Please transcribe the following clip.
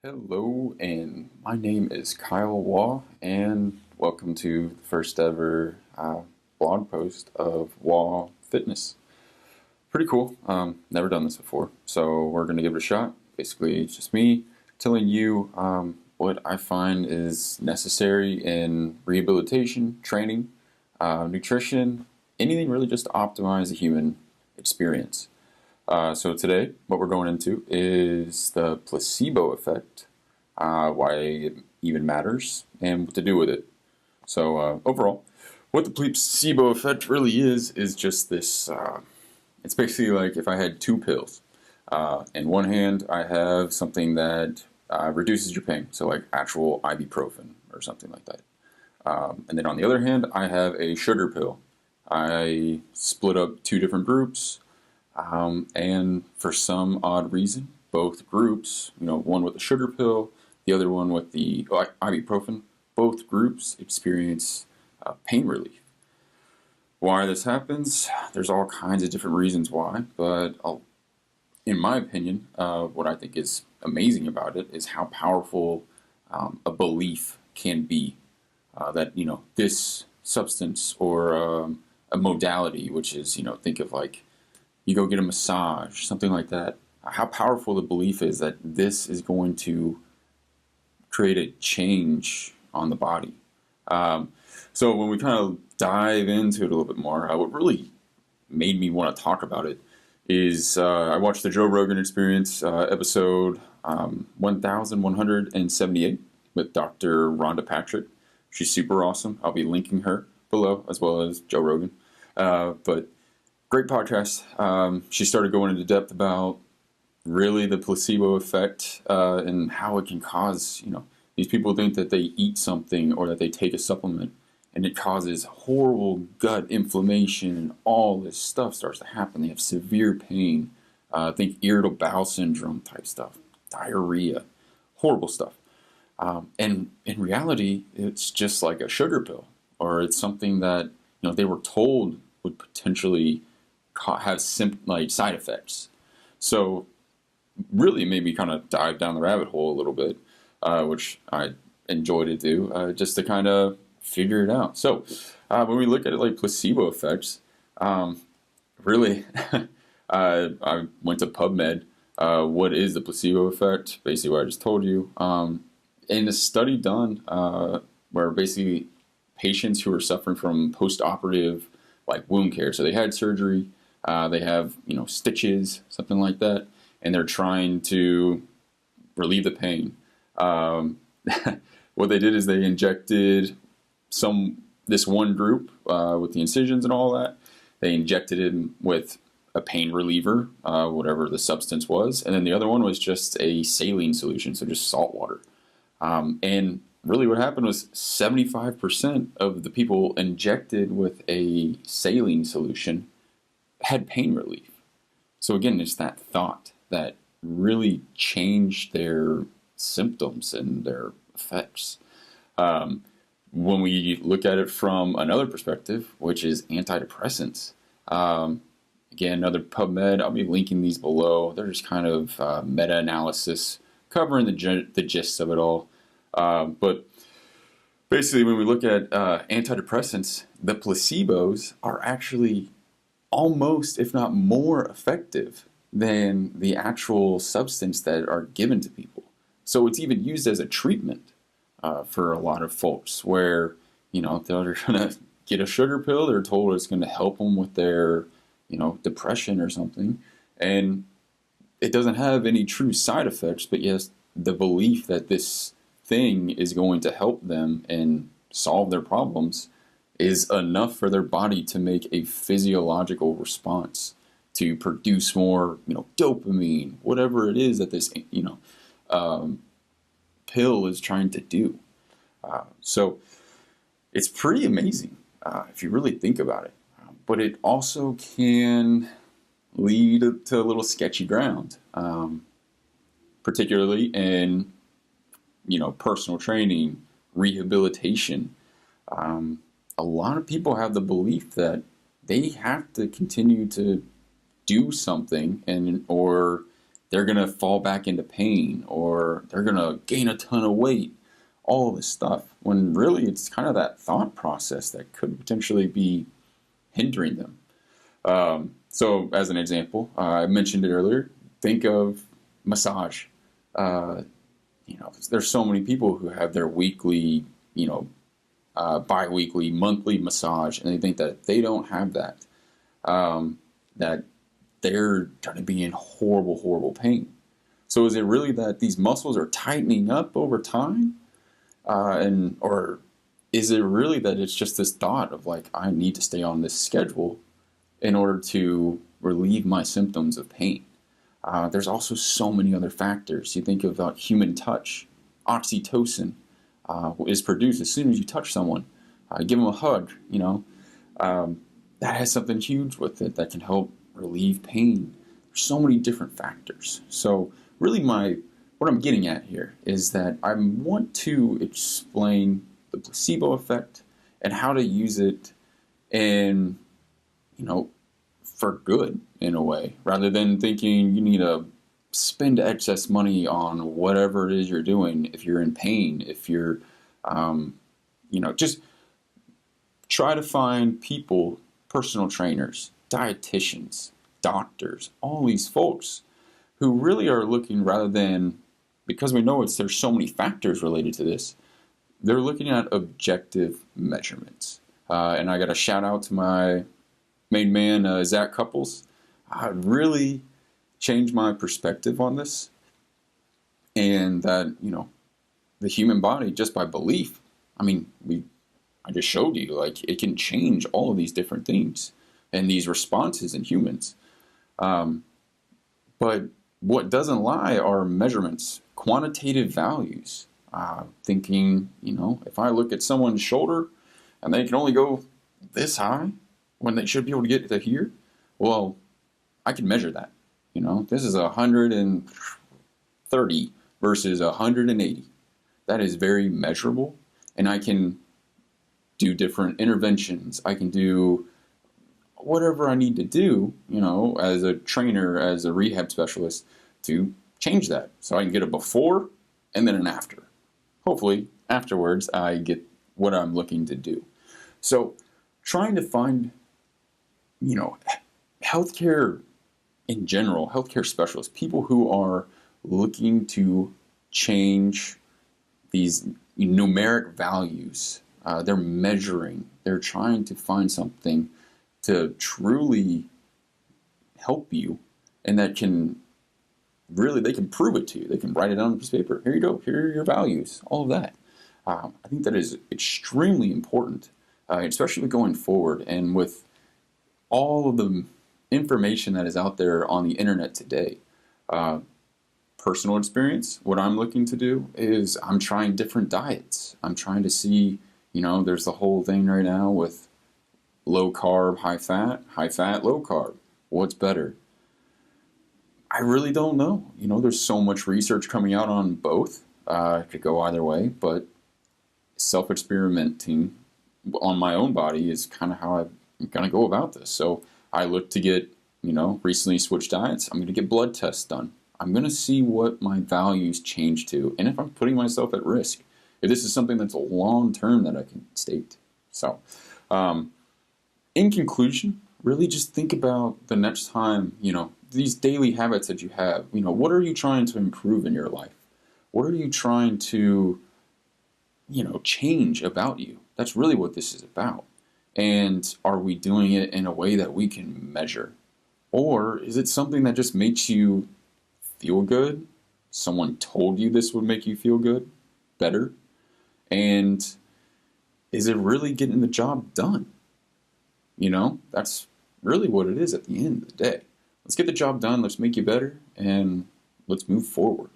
Hello, and my name is Kyle Waugh, and welcome to the first ever blog post of Waugh Fitness. Pretty cool. Never done this before, so we're going to give it a shot. Basically, it's just me telling you what I find is necessary in rehabilitation, training, nutrition, anything really just to optimize the human experience. So today, what we're going into is the placebo effect, why it even matters, and what to do with it. So overall, what the placebo effect really is just this, it's basically like if I had two pills. In one hand, I have something that reduces your pain, so like actual ibuprofen or something like that. And then on the other hand, I have a sugar pill. I split up two different groups. And for some odd reason, both groups, one with the sugar pill, the other one with the ibuprofen, both groups experience pain relief. Why this happens, there's all kinds of different reasons why, but in my opinion, what I think is amazing about it is how powerful a belief can be that, this substance or a modality, which is, think of like, you go get a massage, something like that, how powerful the belief is that this is going to create a change on the body. So when we kind of dive into it a little bit more, what really made me want to talk about it is I watched the Joe Rogan Experience episode 1178 with Dr. Rhonda Patrick. She's super awesome. I'll be linking her below as well as Joe Rogan. But great podcast. She started going into depth about really the placebo effect and how it can cause, these people think that they eat something or that they take a supplement and it causes horrible gut inflammation and all this stuff starts to happen. They have severe pain. Think irritable bowel syndrome type stuff, diarrhea, horrible stuff. And in reality, it's just like a sugar pill, or it's something that, they were told would potentially have side effects. So really made me kind of dive down the rabbit hole a little bit, which I enjoy to do, just to kind of figure it out. So when we look at it like placebo effects, really, I went to PubMed. What is the placebo effect? Basically what I just told you. In a study done where basically patients who are suffering from post-operative like wound care, so they had surgery, they have, stitches, something like that, and they're trying to relieve the pain. What they did is they injected this one group with the incisions and all that. They injected it with a pain reliever, whatever the substance was, and then the other one was just a saline solution, so just salt water. And really what happened was 75% of the people injected with a saline solution had pain relief. So again, it's that thought that really changed their symptoms and their effects. When we look at it from another perspective, which is antidepressants, again, another PubMed, I'll be linking these below. They're just kind of meta-analysis covering the gist of it all. But basically, when we look at antidepressants, the placebos are actually almost, if not more effective than the actual substance that are given to people. So it's even used as a treatment for a lot of folks where, they're going to get a sugar pill. They're told it's going to help them with their, depression or something. And it doesn't have any true side effects, but yes, the belief that this thing is going to help them and solve their problems is enough for their body to make a physiological response to produce more, dopamine, whatever it is that this, pill is trying to do. So it's pretty amazing if you really think about it. But it also can lead to a little sketchy ground, particularly in, personal training, rehabilitation. A lot of people have the belief that they have to continue to do something or they're going to fall back into pain, or they're going to gain a ton of weight, all of this stuff, when really it's kind of that thought process that could potentially be hindering them. So as an example, I mentioned it earlier, think of massage. There's so many people who have their weekly, bi-weekly, monthly massage, and they think that they don't have that, that they're going to be in horrible, horrible pain. So is it really that these muscles are tightening up over time? Or is it really that it's just this thought of like, I need to stay on this schedule in order to relieve my symptoms of pain? There's also so many other factors. You think about human touch. Oxytocin is produced as soon as you touch someone. Give them a hug, that has something huge with it that can help relieve pain. There's so many different factors. So really what I'm getting at here is that I want to explain the placebo effect and how to use it in, for good in a way, rather than thinking you need to spend excess money on whatever it is you're doing. If you're in pain, if you're, just try to find people, personal trainers, dietitians, doctors, all these folks who really are looking, rather than, because we know there's so many factors related to this, they're looking at objective measurements. And I got a shout out to my main man, Zac Cupples. Really changed my perspective on this. And that, the human body, just by belief, I just showed you, like, it can change all of these different things and these responses in humans. But what doesn't lie are measurements, quantitative values. Thinking, if I look at someone's shoulder and they can only go this high when they should be able to get to here, well, I can measure that. This is 130 versus 180. That is very measurable, and I can do different interventions. I can do whatever I need to do, as a trainer, as a rehab specialist, to change that. So I can get a before and then an after. Hopefully, afterwards, I get what I'm looking to do. So trying to find, healthcare in general, healthcare specialists, people who are looking to change these numeric values. They're measuring. They're trying to find something to truly help you, and that can really, they can prove it to you. They can write it on a piece of paper. Here you go. Here are your values. All of that. I think that is extremely important, especially going forward, and with all of the information that is out there on the internet today. Personal experience, what I'm looking to do is I'm trying different diets. I'm trying to see, there's the whole thing right now with low carb, high fat, low carb. What's better? I really don't know. There's so much research coming out on both. It could go either way, but self-experimenting on my own body is kind of how I'm going to go about this. So I look to get, recently switched diets. I'm going to get blood tests done. I'm going to see what my values change to, and if I'm putting myself at risk, if this is something that's a long-term that I can state. So, in conclusion, really just think about the next time, these daily habits that you have, what are you trying to improve in your life? What are you trying to, change about you? That's really what this is about. And are we doing it in a way that we can measure? Or is it something that just makes you feel good? Someone told you this would make you feel good, better? And is it really getting the job done? That's really what it is at the end of the day. Let's get the job done, let's make you better, and let's move forward.